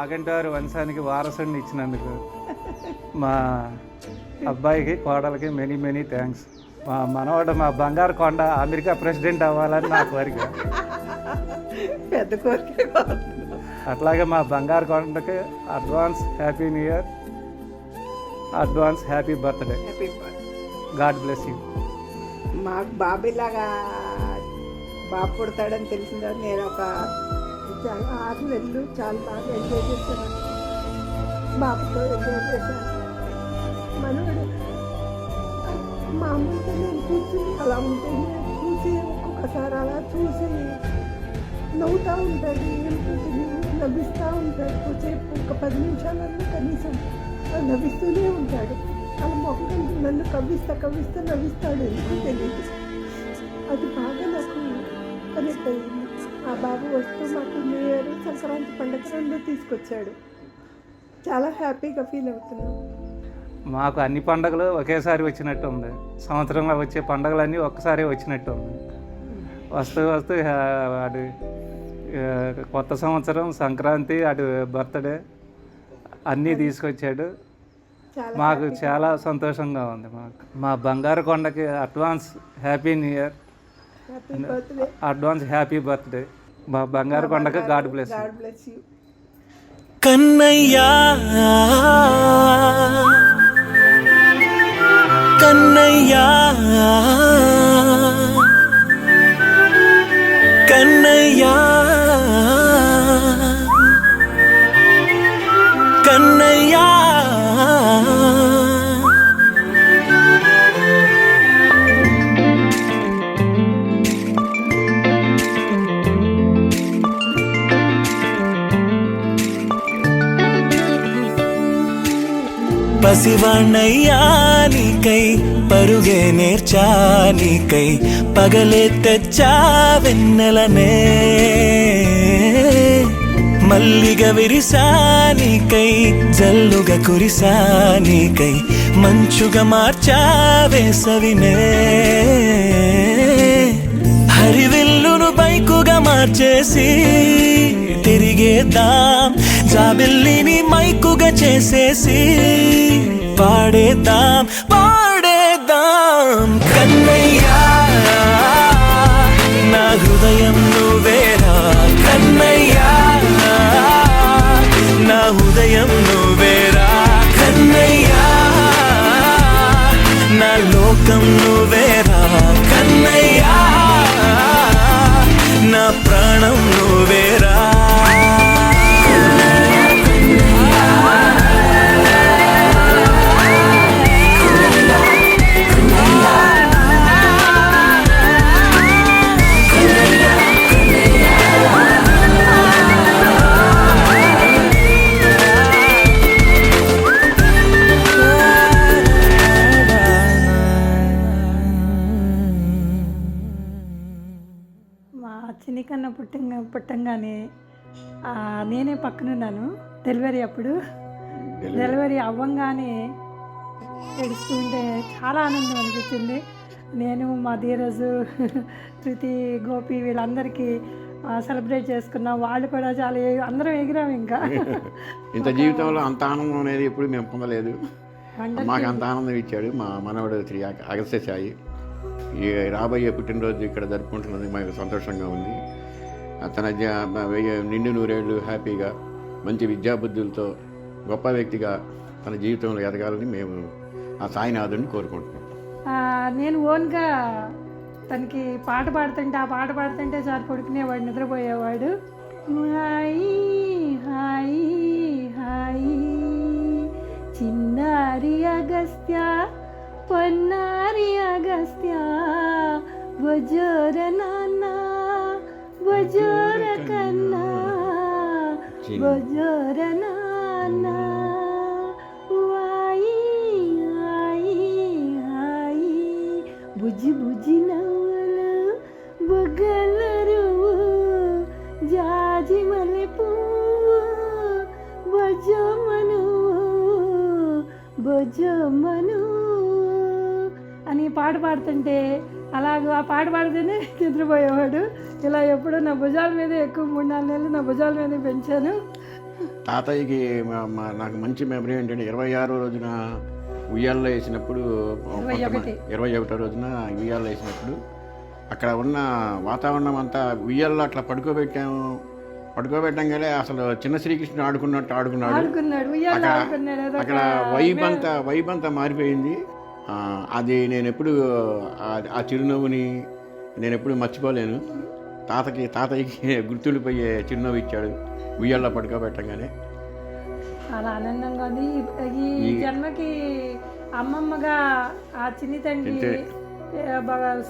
మాగంటి వారి వంశానికి వారసుడిని ఇచ్చినందుకు మా అబ్బాయికి కోడలకి మెనీ మెనీ థ్యాంక్స్. మా మనవాడు మా బంగారు కొండ అమెరికా ప్రెసిడెంట్ అవ్వాలని నా కోరిక. పెద్ద కోరిక. అట్లాగే మా బంగారు కొండకి advance happy new year, advance happy birthday. God bless you. మాకు బాబీలాగా బాబు పుడతాడని తెలిసిందా నేను ఒక చాలా 6 నెలలు చాలా బాగా ఎంజాయ్ చేశాను. బాబుతో ఎంజాయ్ చేశాను. మనవాడు మామూలుగా నేను కూర్చుని అలా ఉంటే చూసి ఒక్కొక్కసారి అలా చూసి నవ్వుతూ ఉంటాడు, ఏమిటంటే నవ్విస్తూ ఉంటాడు. కొంచెంసేపు ఒక 10 నిమిషాలన్నా కనీసం నవ్విస్తూనే ఉంటాడు. అలా మొక్కలు నన్ను కవ్విస్తా నవ్విస్తాడు, ఎందుకు తెలియదు. అది బాగా నాకు కనెక్ట్ అయ్యింది. ఆ బాబు వస్తూ మాకు న్యూ ఇయర్, సంక్రాంతి పండుగ 2 తీసుకొచ్చాడు. చాలా హ్యాపీగా ఫీల్ అవుతున్నాం. మాకు అన్ని పండుగలు ఒకేసారి వచ్చినట్టు ఉంది. సంవత్సరంలో వచ్చే పండుగలన్నీ ఒక్కసారి వచ్చినట్టు ఉంది. వస్తూ అటు కొత్త సంవత్సరం, సంక్రాంతి, అటు బర్త్డే అన్నీ తీసుకొచ్చాడు. మాకు చాలా సంతోషంగా ఉంది. మాకు మా బంగారు కొండకి advance happy new year, advance happy birthday. మా బంగారు కొండకి గాడ్ బ్లెస్ యూ. కన్నయ్యా కన్నయ్యా కన్నయ్యా కన్నయ్యా పసివాణ్ణయ్యా నీకై పరుగే నేర్చా నీకై పగలే తెచ్చా వెన్నెలనే మల్లిగ విరిసా నీకై జల్లుగా కురిసా నీకై మంచుగా మార్చా వేసవినే హరివిల్లును బైకుగా మార్చేసి తిరిగేద్దాం జాబిల్లిని మైకుగా చేసేసి పాడేద్దాం కన్నయ్యా నా హృదయం నువ్వేరా కన్నయ్యా నా హృదయం నువ్వేరా కన్నయ్యా నా లోకం నువ్వేరా కన్నయ్యా నా ప్రాణం నువ్వేరా. చిన్నకన్నా పుట్టంగానే నేనే పక్కనున్నాను. డెలివరీ అవ్వంగానే ఏడుస్తుంటే చాలా ఆనందం అనిపించింది. నేను మా ధీరజు, శృతి, గోపి వీళ్ళందరికీ సెలబ్రేట్ చేసుకున్నాం. వాళ్ళు కూడా చాలా అందరం ఎగిరాము. ఇంకా ఇంత జీవితంలో అంత ఆనందం అనేది ఎప్పుడు మేము పొందలేదు. మాకు అంత ఆనందం ఇచ్చాడు మా మనవడు శ్రీ అగస్త్య సాయి. ఈ రాబోయే పుట్టినరోజు ఇక్కడ జరుపుకుంటున్నది మాకు సంతోషంగా ఉంది. తన నిండు 100 ఏళ్ళు హ్యాపీగా మంచి విద్యాబుద్ధులతో గొప్ప వ్యక్తిగా తన జీవితంలో ఎదగాలని మేము ఆ సాయినాథుడిని కోరుకుంటున్నాం. నేను ఓన్గా తనకి పాట పాడుతుంటే సార్ పడుకునేవాడు, నిద్రపోయేవాడు. హాయి హాయి హాయి చిన్నారి అగస్త్య పొన్నారి అగస్త్య బజోర నాన్న బజోర కన్నా బజోర నాన్న వాయి హాయి హాయి బుజ్జి బుజ్జి నవ్వులు బొగ్గలరు జాజి మల్లె పువ్వు బొజ్జమ్మను బొజ్జమ్మను అని పాట పాడుతుంటే అలాగ ఆ పాట పాడితేనే నిద్రపోయేవాడు. ఇలా ఎప్పుడూ నా భుజాల మీద ఎక్కువ 3-4 నెలలు నా భుజాల మీద పెంచాను. తాతయ్యకి నాకు మంచి మెమరీ ఏంటంటే 26వ రోజున ఉయ్యాల్లో వేసినప్పుడు 21వ రోజున ఉయ్యాల్లో వేసినప్పుడు అక్కడ ఉన్న వాతావరణం అంతా ఉయ్యాల్లో అట్లా పడుకోబెట్టంగానే అసలు చిన్న శ్రీకృష్ణుడు ఆడుకున్నట్టు ఆడుకున్నాడు. అక్కడ వైబ్ అంతా మారిపోయింది. అది నేను ఎప్పుడు ఆ చిరునవ్వుని నేను ఎప్పుడు మర్చిపోలేను. తాతయ్యకి గుర్తుండిపోయే చిరునవ్వు ఇచ్చాడు ఉయ్యాల్లో పడుకోబెట్టంగానే. చాలా ఆనందంగా ఉంది. ఈ జన్మకి అమ్మమ్మగా ఆ చిన్ని తండ్రి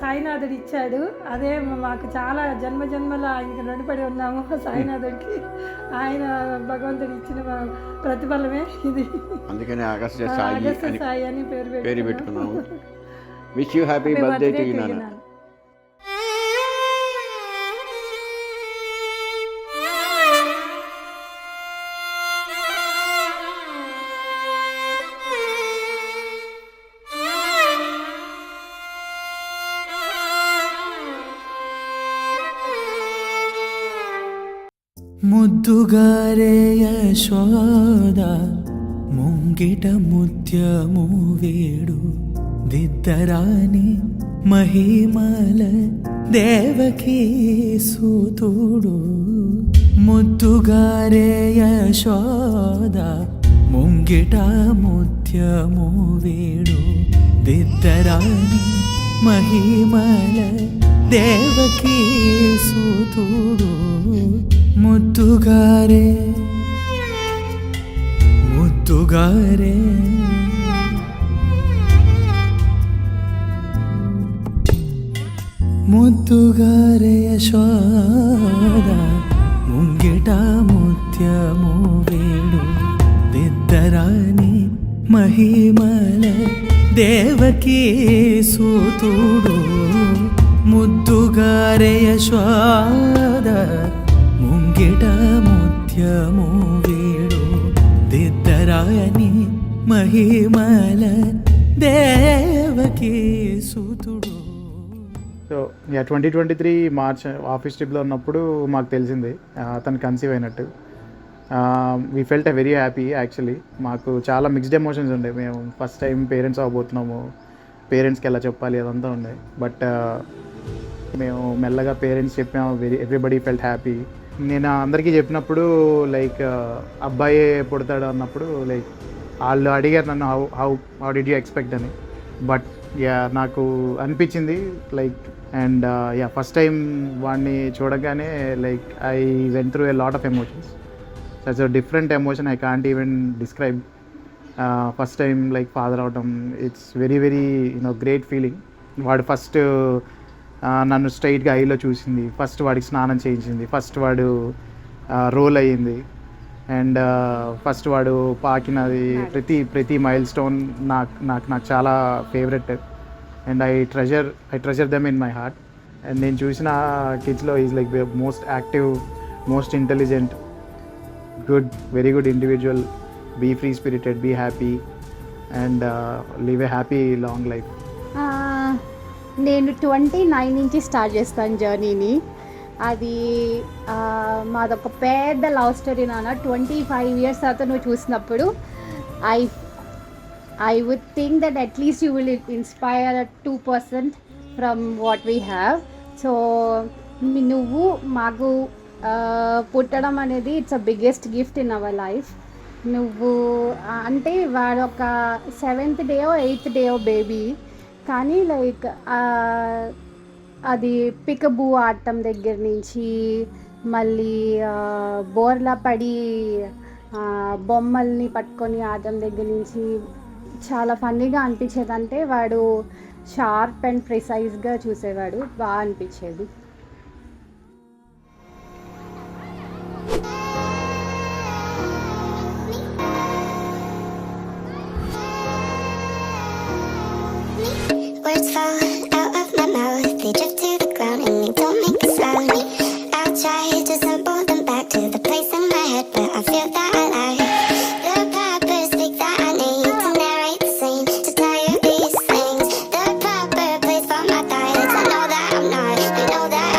సాయినాథుడు ఇచ్చాడు. అదే మాకు చాలా జన్మల ఆయనకి రుణపడి ఉన్నాము సాయినాథుడికి. ఆయన భగవంతుడు ఇచ్చిన ప్రతిఫలమే ఇది. అందుకనే అగస్త్య సాయి అని పేరు పెట్టుకున్నాము. Wish you happy birthday to you నాన్న. ముద్దుగారే యశోద ముంగిట ముత్యము వేడు దిద్దరాని మహిమల దేవకీ సూతుడు. ముద్దుగారే యశోద ముంగిట ముత్యము వేడు దిద్దరాని మహిమల దేవకీ సూతుడు. ముద్దుగారే ముద్దుగారే యశోద ముంగిట ముత్యము వేడు దిద్దరాని మహిమల దేవకీ సూతుడు. ముద్దుగారే యశోద ముంగిట ముత్యము వేడు దిద్దరాని మహిమల దేవకీ సూతుడు. సో 2023 మార్చ్ ఆఫీస్ ట్రిప్లో ఉన్నప్పుడు మాకు తెలిసింది తను కన్సీవ్ అయినట్టు. We felt a very happy. Actually మాకు చాలా మిక్స్డ్ ఎమోషన్స్ ఉండే. మేము ఫస్ట్ టైం పేరెంట్స్ అవ్వబోతున్నాము, పేరెంట్స్కి ఎలా చెప్పాలి అదంతా ఉండే. బట్ మేము మెల్లగా పేరెంట్స్ చెప్పాము. Everybody felt happy. నేను అందరికీ చెప్పినప్పుడు లైక్ అబ్బాయి పుడతాడు అన్నప్పుడు లైక్ వాళ్ళు అడిగారు నన్ను హౌ డిడ్ యూ ఎక్స్పెక్ట్ అని. బట్ నాకు అనిపించింది లైక్ అండ్ ఫస్ట్ టైం వాడిని చూడగానే like I went through a lot of emotions. That's a different emotion I can't even describe. First time like father అవటం it's very very great feeling. వాడు first నన్ను స్ట్రైట్గా ఐలో చూసింది, first వాడికి స్నానం చేయించింది, ఫస్ట్ వాడు రోల్ అయ్యింది, అండ్ ఫస్ట్ వాడు పాకినది. ప్రతి మైల్ స్టోన్ నాకు చాలా favourite. And I treasure them in my heart. And నేను చూసిన కిడ్స్లో is like most active, most intelligent, very good individual. Be free spirited, be happy and live a happy long life. నేను 29 నుంచి start చేస్తాను జర్నీని. అది మాదొక పెద్ద లవ్ స్టోరీ నాన్న. 25 years తర్వాత నువ్వు చూసినప్పుడు I would think that at least you will inspire 2% from what we have. So నువ్వు మాకు పుట్టడం అనేది it's a biggest gift in our life. నువ్వు అంటే వాడు ఒక 7th day or 8th day baby, కానీ లైక్ అది పికబూ ఆడటం దగ్గర నుంచి మళ్ళీ బోర్లా పడి బొమ్మల్ని పట్టుకొని ఆడటం దగ్గర నుంచి చాలా ఫన్నీగా అనిపించేది. అంటే వాడు షార్ప్ అండ్ ప్రిసైజ్గా చూసేవాడు, బాగా అనిపించేది. Words fall out of my mouth, they drift to the ground and they don't make a sound. I'll try to simple them back to the place in my head where I feel that I like. The proper speak that I need to narrate the scene, to tell you these things. The proper place for my thoughts, I know that I'm not, you know that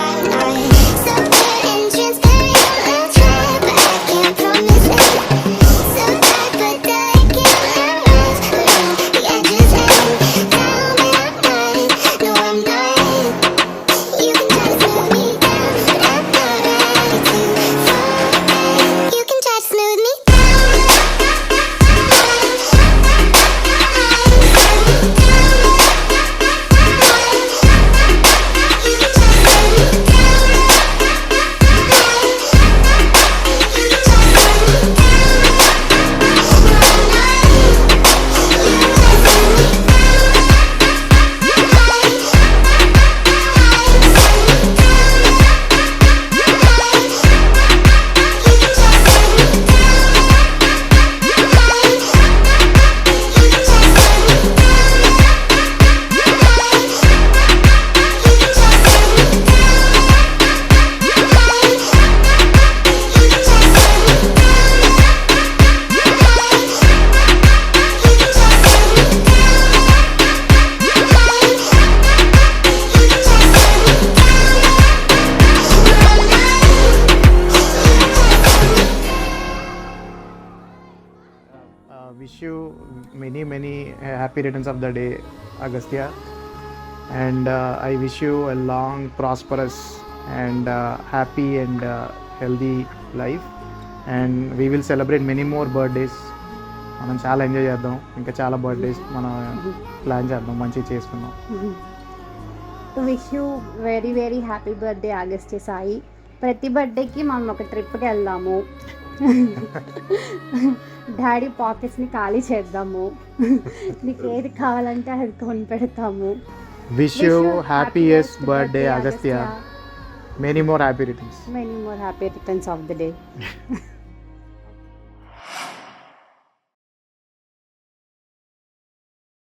many happy returns of the day, Agastya. And I wish you a long, prosperous and happy and healthy life. And we will celebrate many more birthdays. మనం చాలా enjoy చేద్దాం, ఇంకా చాలా birthdays మనం plan చేద్దాం, మంచిగా చేసుకుందాం. Wish you very very happy birthday Agastya Sai. ప్రతి బర్త్డేకి మనం ఒక ట్రిప్కి వెళ్దాము, డాడీ పాకెట్స్ని ఖాళీ చేద్దాము, నీకు ఏది కావాలంటే అది కొని పెడతాము. Wish you happiest birthday, Agastya. Many more happy returns. Many more happy returns of the day.